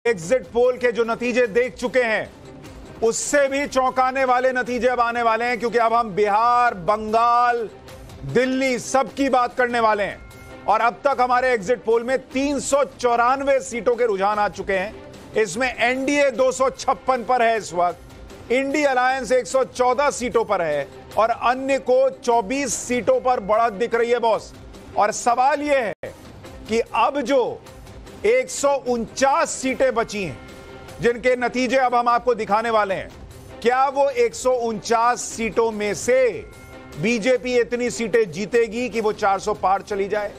Exit poll के जो नतीजे देख चुके हैं उससे भी चौंकाने वाले नतीजे अब आने वाले हैं, क्योंकि अब हम बिहार, बंगाल, दिल्ली सबकी बात करने वाले हैं। और अब तक हमारे एग्जिट पोल में 394 सीटों के रुझान आ चुके हैं। इसमें एनडीए 256 पर है इस वक्त, इंडी अलायंस 114 सीटों पर है और अन्य को 24 सीटों पर बढ़त दिख रही है बॉस। और सवाल यह है कि अब जो 149 सीटें बची हैं जिनके नतीजे अब हम आपको दिखाने वाले हैं, क्या वो 149 सीटों में से बीजेपी इतनी सीटें जीतेगी कि वो 400 पार चली जाए?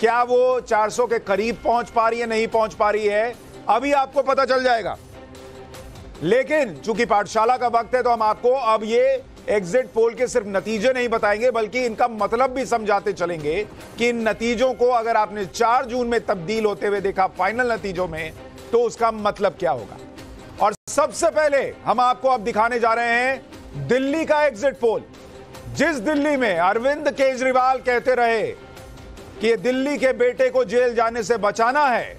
क्या वो 400 के करीब पहुंच पा रही है, नहीं पहुंच पा रही है, अभी आपको पता चल जाएगा। लेकिन चूंकि पाठशाला का वक्त है तो हम आपको अब ये एग्जिट पोल के सिर्फ नतीजे नहीं बताएंगे, बल्कि इनका मतलब भी समझाते चलेंगे कि इन नतीजों को अगर आपने 4 जून में तब्दील होते हुए देखा फाइनल नतीजों में, तो उसका मतलब क्या होगा। और सबसे पहले हम आपको अब दिखाने जा रहे हैं दिल्ली का एग्जिट पोल। जिस दिल्ली में अरविंद केजरीवाल कहते रहे कि दिल्ली के बेटे को जेल जाने से बचाना है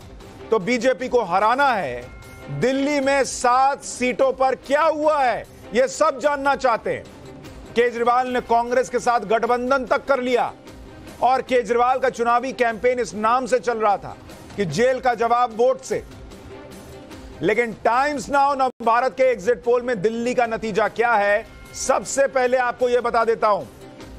तो बीजेपी को हराना है, दिल्ली में 7 सीटों पर क्या हुआ है यह सब जानना चाहते हैं। केजरीवाल ने कांग्रेस के साथ गठबंधन तक कर लिया और केजरीवाल का चुनावी कैंपेन इस नाम से चल रहा था कि जेल का जवाब वोट से। लेकिन टाइम्स नाउ नवभारत के एग्जिट पोल में दिल्ली का नतीजा क्या है, सबसे पहले आपको यह बता देता हूं।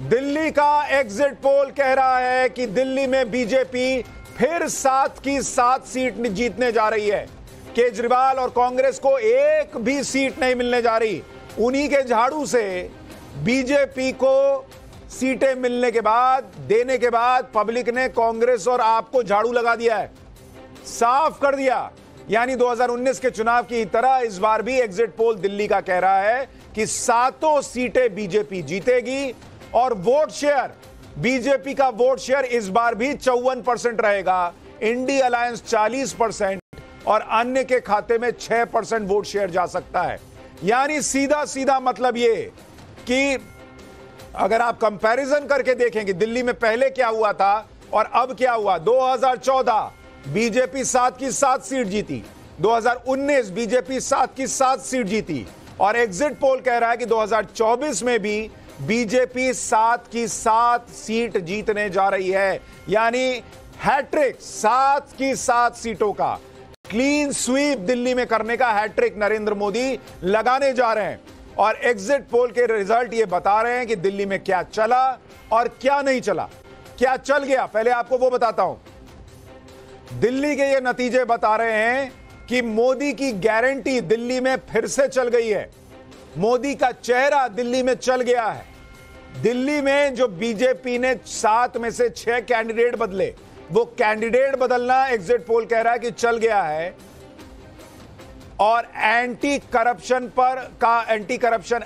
दिल्ली का एग्जिट पोल कह रहा है कि दिल्ली में बीजेपी फिर 7 की 7 सीट जीतने जा रही है। केजरीवाल और कांग्रेस को एक भी सीट नहीं मिलने जा रही। उन्हीं के झाड़ू से बीजेपी को सीटें मिलने के बाद, देने के बाद पब्लिक ने कांग्रेस और आपको झाड़ू लगा दिया है, साफ कर दिया। यानी 2019 के चुनाव की तरह इस बार भी एग्जिट पोल दिल्ली का कह रहा है कि 7 सीटें बीजेपी जीतेगी और वोट शेयर, बीजेपी का वोट शेयर इस बार भी 54% रहेगा, इंडी अलायंस 40% और अन्य के खाते में 6% वोट शेयर जा सकता है। यानी सीधा सीधा मतलब ये कि अगर आप कंपैरिजन करके देखेंगे दिल्ली में पहले क्या हुआ था और अब क्या हुआ। 2014 बीजेपी 7 की 7 सीट जीती, 2019 बीजेपी 7 की 7 सीट जीती और एग्जिट पोल कह रहा है कि 2024 में भी बीजेपी 7 की 7 सीट जीतने जा रही है। यानी हैट्रिक 7 की 7 सीटों का क्लीन स्वीप दिल्ली में करने का हैट्रिक नरेंद्र मोदी लगाने जा रहे हैं। और एग्जिट पोल के रिजल्ट ये बता रहे हैं कि दिल्ली में क्या चला और क्या नहीं चला। क्या चल गया पहले आपको वो बताता हूं। दिल्ली के ये नतीजे बता रहे हैं कि मोदी की गारंटी दिल्ली में फिर से चल गई है। मोदी का चेहरा दिल्ली में चल गया है। दिल्ली में जो बीजेपी ने 7 में से 6 कैंडिडेट बदले, वो कैंडिडेट बदलना एग्जिट पोल कह रहा है कि चल गया है। और एंटी करप्शन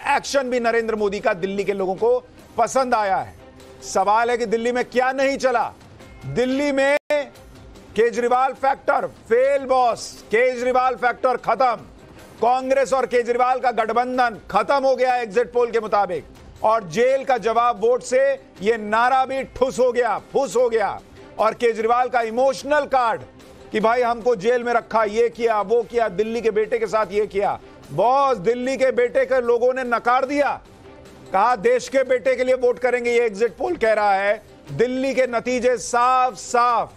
एक्शन भी नरेंद्र मोदी का दिल्ली के लोगों को पसंद आया है। सवाल है कि दिल्ली में क्या नहीं चला। दिल्ली में Kejriwal factor fail boss, Kejriwal factor खत्म। कांग्रेस और केजरीवाल का गठबंधन खत्म हो गया एग्जिट पोल के मुताबिक और जेल का जवाब वोट से यह नारा भी ठुस हो गया, फुस हो गया। और केजरीवाल का इमोशनल कार्ड कि भाई हमको जेल में रखा, ये किया, वो किया, दिल्ली के बेटे के साथ ये किया। बॉस दिल्ली के बेटे के लोगों ने नकार दिया, कहा देश के बेटे के लिए वोट करेंगे। ये एग्जिट पोल कह रहा है। दिल्ली के नतीजे साफ साफ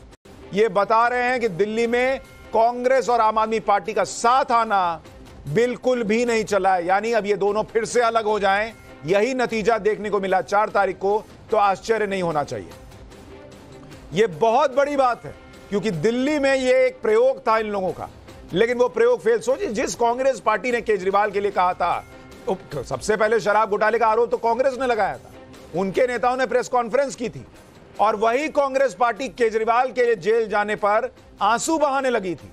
ये बता रहे हैं कि दिल्ली में कांग्रेस और आम आदमी पार्टी का साथ आना बिल्कुल भी नहीं चला है। यानी अब ये दोनों फिर से अलग हो जाएं, यही नतीजा देखने को मिला 4 तारीख को, तो आश्चर्य नहीं होना चाहिए। यह बहुत बड़ी बात है क्योंकि दिल्ली में यह एक प्रयोग था इन लोगों का, लेकिन वो प्रयोग फेल। सोचिए, जिस कांग्रेस पार्टी ने केजरीवाल के लिए कहा था, तो सबसे पहले शराब घोटाले का आरोप तो कांग्रेस ने लगाया था, उनके नेताओं ने प्रेस कॉन्फ्रेंस की थी और वही कांग्रेस पार्टी केजरीवाल के जेल जाने पर आंसू बहाने लगी थी।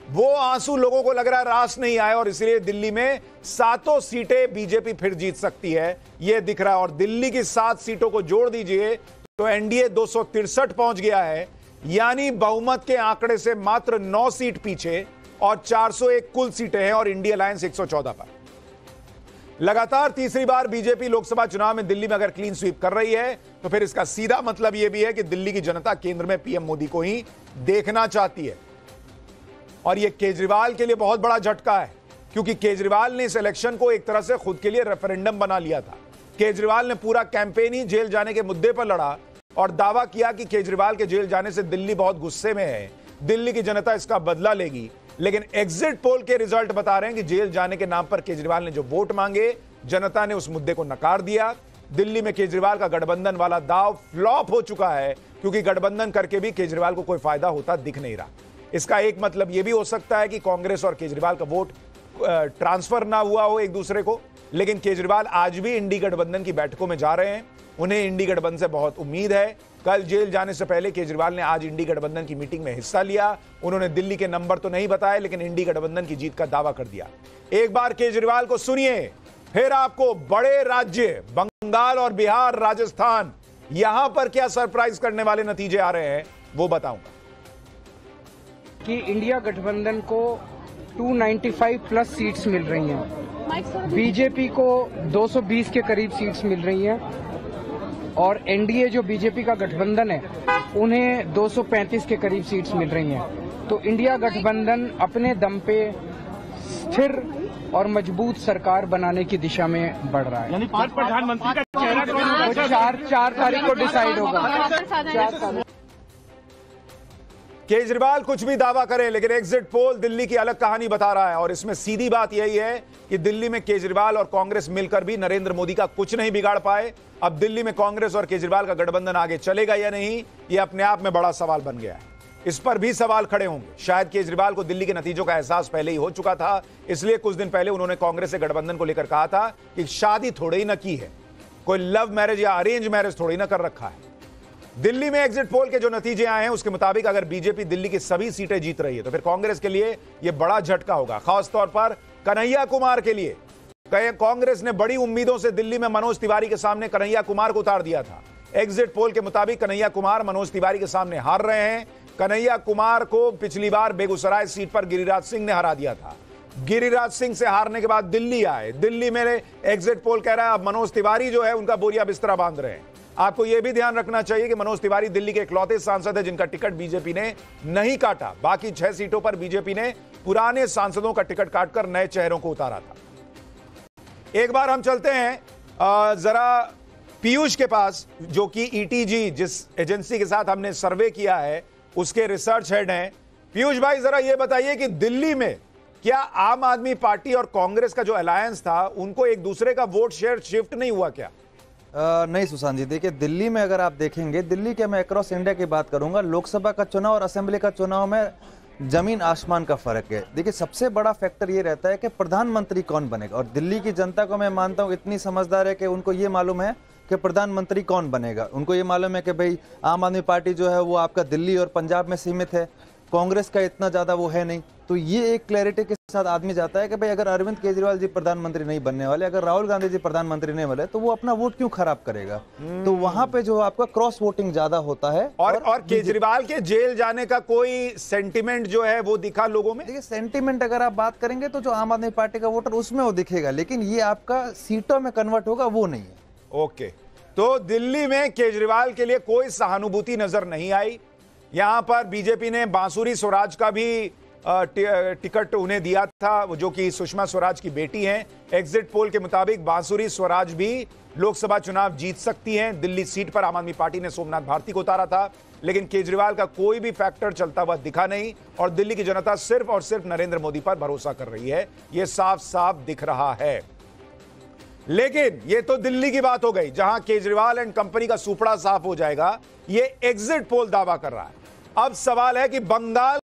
वो आंसू लोगों को लग रहा है रास नहीं आए और इसलिए दिल्ली में 7 सीटें बीजेपी फिर जीत सकती है, यह दिख रहा है। और दिल्ली की 7 सीटों को जोड़ दीजिए तो एनडीए 263 पहुंच गया है, यानी बहुमत के आंकड़े से मात्र 9 सीट पीछे और 401 कुल सीटें हैं और इंडिया अलायंस 114 पर। लगातार तीसरी बार बीजेपी लोकसभा चुनाव में दिल्ली में अगर क्लीन स्वीप कर रही है तो फिर इसका सीधा मतलब यह भी है कि दिल्ली की जनता केंद्र में पीएम मोदी को ही देखना चाहती है। और यह केजरीवाल के लिए बहुत बड़ा झटका है, क्योंकि केजरीवाल ने इस इलेक्शन को एक तरह से खुद के लिए रेफरेंडम बना लिया था। केजरीवाल ने पूरा कैंपेन ही जेल जाने के मुद्दे पर लड़ा और दावा किया कि केजरीवाल के जेल जाने से दिल्ली बहुत गुस्से में है, दिल्ली की जनता इसका बदला लेगी। लेकिन एग्जिट पोल के रिजल्ट बता रहे हैं कि जेल जाने के नाम पर केजरीवाल ने जो वोट मांगे, जनता ने उस मुद्दे को नकार दिया। दिल्ली में केजरीवाल का गठबंधन वाला दाव फ्लॉप हो चुका है, क्योंकि गठबंधन करके भी केजरीवाल को कोई फायदा होता दिख नहीं रहा। इसका एक मतलब यह भी हो सकता है कि कांग्रेस और केजरीवाल का वोट ट्रांसफर ना हुआ हो एक दूसरे को, लेकिन केजरीवाल आज भी इंडी गठबंधन की बैठकों में जा रहे हैं। उन्हें इंडी गठबंधन से बहुत उम्मीद है। कल जेल जाने से पहले केजरीवाल ने आज इंडी गठबंधन की मीटिंग में हिस्सा लिया। उन्होंने दिल्ली के नंबर तो नहीं बताए, लेकिन इंडी गठबंधन की जीत का दावा कर दिया। एक बार केजरीवाल को सुनिए, फिर आपको बड़े राज्य बंगाल और बिहार, राजस्थान, यहां पर क्या सरप्राइज करने वाले नतीजे आ रहे हैं वो बताऊंगा। कि इंडिया गठबंधन को 295 प्लस सीट्स मिल रही हैं, बीजेपी को 220 के करीब सीट्स मिल रही हैं और एनडीए जो बीजेपी का गठबंधन है उन्हें 235 के करीब सीट्स मिल रही हैं। तो इंडिया गठबंधन अपने दम पे स्थिर और मजबूत सरकार बनाने की दिशा में बढ़ रहा है। यानी प्रधानमंत्री का चेहरा कौन होगा? 4 तारीख को डिसाइड होगा। केजरीवाल कुछ भी दावा करें, लेकिन एग्जिट पोल दिल्ली की अलग कहानी बता रहा है। और इसमें सीधी बात यही है कि दिल्ली में केजरीवाल और कांग्रेस मिलकर भी नरेंद्र मोदी का कुछ नहीं बिगाड़ पाए। अब दिल्ली में कांग्रेस और केजरीवाल का गठबंधन आगे चलेगा या नहीं, यह अपने आप में बड़ा सवाल बन गया है। इस पर भी सवाल खड़े होंगे। शायद केजरीवाल को दिल्ली के नतीजों का एहसास पहले ही हो चुका था, इसलिए कुछ दिन पहले उन्होंने कांग्रेस से गठबंधन को लेकर कहा था कि शादी थोड़ी ही न की है, कोई लव मैरिज या अरेंज मैरिज थोड़ी ना कर रखा है। दिल्ली में एग्जिट पोल के जो नतीजे आए हैं उसके मुताबिक अगर बीजेपी दिल्ली की सभी सीटें जीत रही है तो फिर कांग्रेस के लिए यह बड़ा झटका होगा, खासतौर पर कन्हैया कुमार के लिए। कांग्रेस ने बड़ी उम्मीदों से दिल्ली में मनोज तिवारी के सामने कन्हैया कुमार को उतार दिया था। एग्जिट पोल के मुताबिक कन्हैया कुमार मनोज तिवारी के सामने हार रहे हैं। कन्हैया कुमार को पिछली बार बेगूसराय सीट पर गिरिराज सिंह ने हरा दिया था। गिरिराज सिंह से हारने के बाद दिल्ली आए। दिल्ली में एग्जिट पोल कह रहा है अब मनोज तिवारी जो है उनका बोरिया बिस्तरा बांध रहे हैं। आपको यह भी ध्यान रखना चाहिए कि मनोज तिवारी दिल्ली के इकलौते सांसद है जिनका टिकट बीजेपी ने नहीं काटा। बाकी 6 सीटों पर बीजेपी ने पुराने सांसदों का टिकट काटकर नए चेहरों को उतारा था। एक बार हम चलते हैं जरा पीयूष के पास, जो कि ईटीजी जिस एजेंसी के साथ हमने सर्वे किया है उसके रिसर्च हेड हैं। पीयूष भाई, जरा यह बताइए कि दिल्ली में क्या आम आदमी पार्टी और कांग्रेस का जो अलायंस था उनको एक दूसरे का वोट शेयर शिफ्ट नहीं हुआ क्या? नहीं सुशांत जी, देखिए दिल्ली में अगर आप देखेंगे, दिल्ली के मैं अक्रॉस इंडिया की बात करूंगा, लोकसभा का चुनाव और असेंबली का चुनाव में जमीन आसमान का फर्क है। देखिए सबसे बड़ा फैक्टर ये रहता है कि प्रधानमंत्री कौन बनेगा, और दिल्ली की जनता को मैं मानता हूँ इतनी समझदार है कि उनको ये मालूम है कि प्रधानमंत्री कौन बनेगा। उनको ये मालूम है कि भाई आम आदमी पार्टी जो है वो आपका दिल्ली और पंजाब में सीमित है, कांग्रेस का इतना ज्यादा वो है नहीं। तो ये एक क्लैरिटी के साथ आदमी जाता है कि भाई अगर अरविंद केजरीवाल जी प्रधानमंत्री नहीं बनने वाले, अगर राहुल गांधी जी प्रधानमंत्री नहीं बने, तो वो अपना वोट क्यों खराब करेगा। तो वहां पे जो आपका क्रॉस वोटिंग ज्यादा होता है। और केजरीवाल के जेल जाने का कोई सेंटिमेंट जो है वो दिखा लोगों में? देखिए सेंटिमेंट अगर आप बात करेंगे तो जो आम आदमी पार्टी का वोटर उसमें वो दिखेगा, लेकिन ये आपका सीटों में कन्वर्ट होगा वो नहीं है। ओके, तो दिल्ली में केजरीवाल के लिए कोई सहानुभूति नजर नहीं आई। यहां पर बीजेपी ने बांसुरी स्वराज का भी टिकट उन्हें दिया था, जो कि सुषमा स्वराज की बेटी हैं। एग्जिट पोल के मुताबिक बांसुरी स्वराज भी लोकसभा चुनाव जीत सकती हैं। दिल्ली सीट पर आम आदमी पार्टी ने सोमनाथ भारती को उतारा था, लेकिन केजरीवाल का कोई भी फैक्टर चलता हुआ दिखा नहीं और दिल्ली की जनता सिर्फ और सिर्फ नरेंद्र मोदी पर भरोसा कर रही है। यह साफ साफ दिख रहा है। लेकिन यह तो दिल्ली की बात हो गई जहां केजरीवाल एंड कंपनी का सुपड़ा साफ हो जाएगा, यह एग्जिट पोल दावा कर रहा है। अब सवाल है कि बंगाल